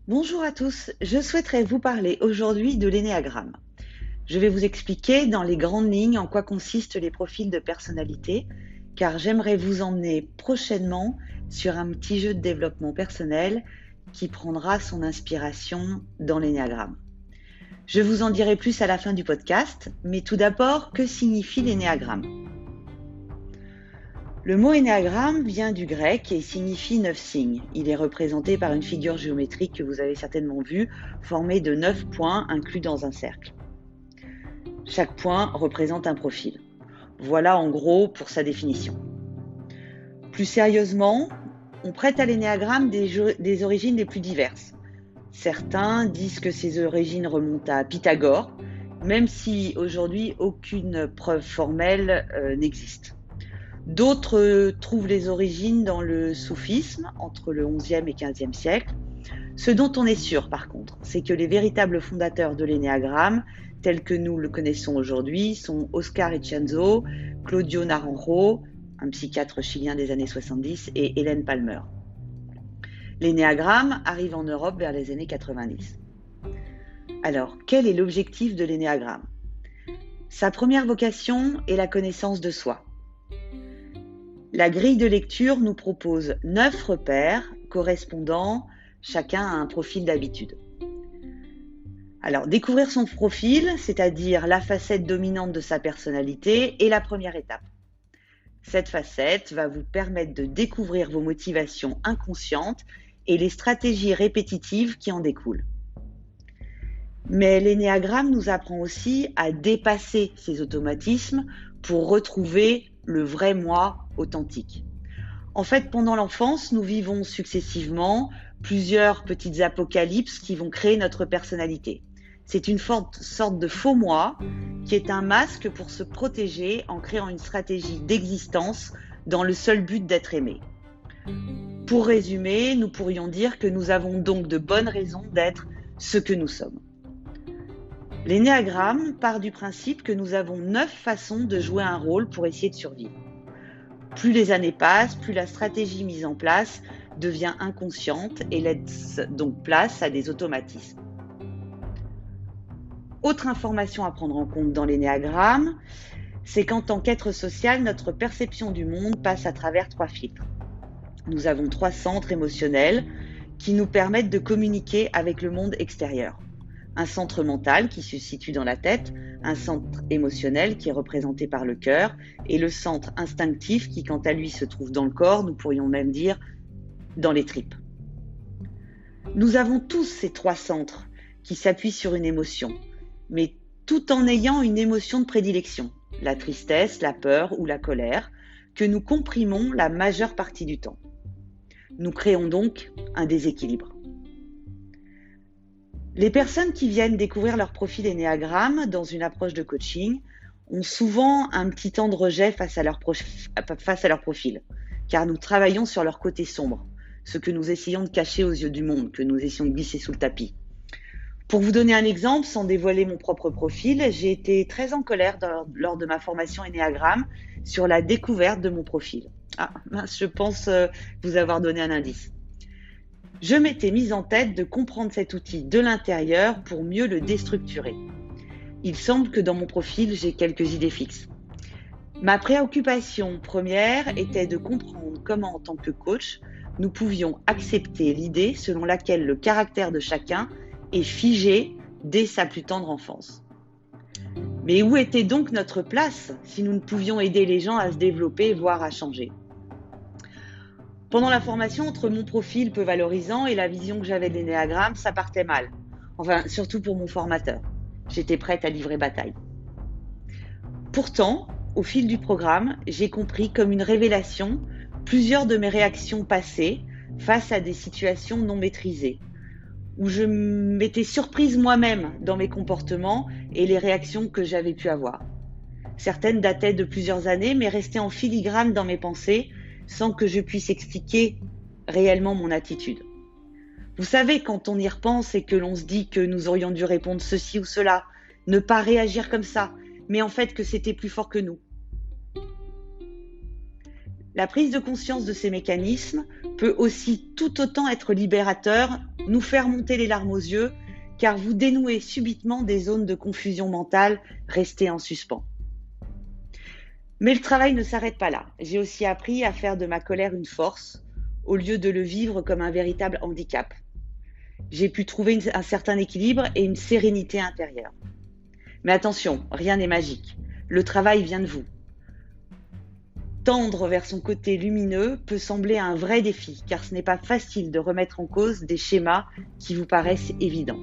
Bonjour à tous, je souhaiterais vous parler aujourd'hui de l'énéagramme. Je vais vous expliquer dans les grandes lignes en quoi consistent les profils de personnalité, car j'aimerais vous emmener prochainement sur un petit jeu de développement personnel qui prendra son inspiration dans l'énéagramme. Je vous en dirai plus à la fin du podcast, mais tout d'abord, que signifie l'énéagramme? Le mot énéagramme vient du grec et signifie 9 signes. Il est représenté par une figure géométrique que vous avez certainement vue, formée de 9 points inclus dans un cercle. Chaque point représente un profil. Voilà en gros pour sa définition. Plus sérieusement, on prête à l'énéagramme des origines les plus diverses. Certains disent que ces origines remontent à Pythagore, même si aujourd'hui aucune preuve formelle n'existe. D'autres trouvent les origines dans le soufisme, entre le XIe et XVe siècle. Ce dont on est sûr, par contre, c'est que les véritables fondateurs de l'énéagramme, tels que nous le connaissons aujourd'hui, sont Oscar Iccianzo, Claudio Naranjo, un psychiatre chilien des années 70, et Hélène Palmer. L'énéagramme arrive en Europe vers les années 90. Alors, quel est l'objectif de l'énéagramme? Sa première vocation est la connaissance de soi. La grille de lecture nous propose 9 repères correspondant chacun à un profil d'habitude. Alors, découvrir son profil, c'est-à-dire la facette dominante de sa personnalité, est la première étape. Cette facette va vous permettre de découvrir vos motivations inconscientes et les stratégies répétitives qui en découlent. Mais l'énéagramme nous apprend aussi à dépasser ces automatismes pour retrouver le vrai moi authentique. En fait, pendant l'enfance, nous vivons successivement plusieurs petites apocalypses qui vont créer notre personnalité. C'est une sorte de faux moi qui est un masque pour se protéger en créant une stratégie d'existence dans le seul but d'être aimé. Pour résumer, nous pourrions dire que nous avons donc de bonnes raisons d'être ce que nous sommes. L'énéagramme part du principe que nous avons 9 façons de jouer un rôle pour essayer de survivre. Plus les années passent, plus la stratégie mise en place devient inconsciente et laisse donc place à des automatismes. Autre information à prendre en compte dans l'énéagramme, c'est qu'en tant qu'être social, notre perception du monde passe à travers 3 filtres. Nous avons 3 centres émotionnels qui nous permettent de communiquer avec le monde extérieur. Un centre mental qui se situe dans la tête, un centre émotionnel qui est représenté par le cœur et le centre instinctif qui, quant à lui, se trouve dans le corps, nous pourrions même dire dans les tripes. Nous avons tous ces 3 centres qui s'appuient sur une émotion, mais tout en ayant une émotion de prédilection, la tristesse, la peur ou la colère, que nous comprimons la majeure partie du temps. Nous créons donc un déséquilibre. Les personnes qui viennent découvrir leur profil énéagramme dans une approche de coaching ont souvent un petit temps de rejet face à leur profil, car nous travaillons sur leur côté sombre, ce que nous essayons de cacher aux yeux du monde, que nous essayons de glisser sous le tapis. Pour vous donner un exemple, sans dévoiler mon propre profil, j'ai été très en colère lors de ma formation énéagramme sur la découverte de mon profil. Ah, mince, je pense vous avoir donné un indice. Je m'étais mise en tête de comprendre cet outil de l'intérieur pour mieux le déstructurer. Il semble que dans mon profil, j'ai quelques idées fixes. Ma préoccupation première était de comprendre comment, en tant que coach, nous pouvions accepter l'idée selon laquelle le caractère de chacun est figé dès sa plus tendre enfance. Mais où était donc notre place si nous ne pouvions aider les gens à se développer, voire à changer ? Pendant la formation, entre mon profil peu valorisant et la vision que j'avais de l'énéagramme, ça partait mal. Enfin, surtout pour mon formateur. J'étais prête à livrer bataille. Pourtant, au fil du programme, j'ai compris comme une révélation plusieurs de mes réactions passées face à des situations non maîtrisées, où je m'étais surprise moi-même dans mes comportements et les réactions que j'avais pu avoir. Certaines dataient de plusieurs années, mais restaient en filigrane dans mes pensées, sans que je puisse expliquer réellement mon attitude. Vous savez, quand on y repense et que l'on se dit que nous aurions dû répondre ceci ou cela, ne pas réagir comme ça, mais en fait que c'était plus fort que nous. La prise de conscience de ces mécanismes peut aussi tout autant être libérateur, nous faire monter les larmes aux yeux, car vous dénouez subitement des zones de confusion mentale restées en suspens. Mais le travail ne s'arrête pas là. J'ai aussi appris à faire de ma colère une force, au lieu de le vivre comme un véritable handicap. J'ai pu trouver un certain équilibre et une sérénité intérieure. Mais attention, rien n'est magique. Le travail vient de vous. Tendre vers son côté lumineux peut sembler un vrai défi, car ce n'est pas facile de remettre en cause des schémas qui vous paraissent évidents.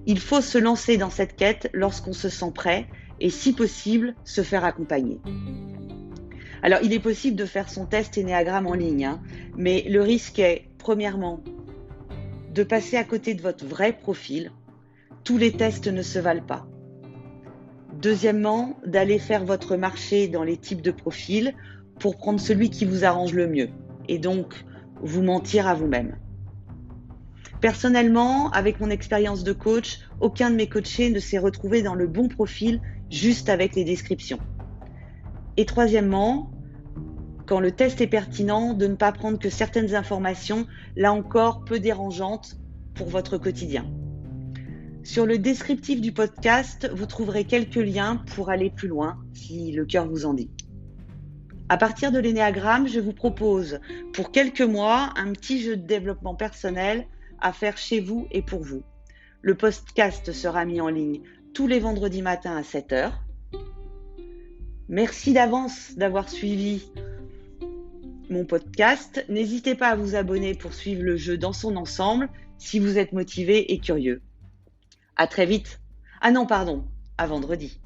Il faut se lancer dans cette quête lorsqu'on se sent prêt et, si possible, se faire accompagner. Alors, il est possible de faire son test Ennéagramme en ligne, mais le risque est, premièrement, de passer à côté de votre vrai profil. Tous les tests ne se valent pas. Deuxièmement, d'aller faire votre marché dans les types de profils pour prendre celui qui vous arrange le mieux et donc vous mentir à vous-même. Personnellement, avec mon expérience de coach, aucun de mes coachés ne s'est retrouvé dans le bon profil juste avec les descriptions. Et troisièmement, quand le test est pertinent, de ne pas prendre que certaines informations, là encore peu dérangeantes pour votre quotidien. Sur le descriptif du podcast, vous trouverez quelques liens pour aller plus loin, si le cœur vous en dit. À partir de l'Ennéagramme, je vous propose pour quelques mois un petit jeu de développement personnel à faire chez vous et pour vous. Le podcast sera mis en ligne tous les vendredis matins à 7h. Merci d'avance d'avoir suivi mon podcast. N'hésitez pas à vous abonner pour suivre le jeu dans son ensemble si vous êtes motivé et curieux. À très vite. Ah non, pardon, à vendredi.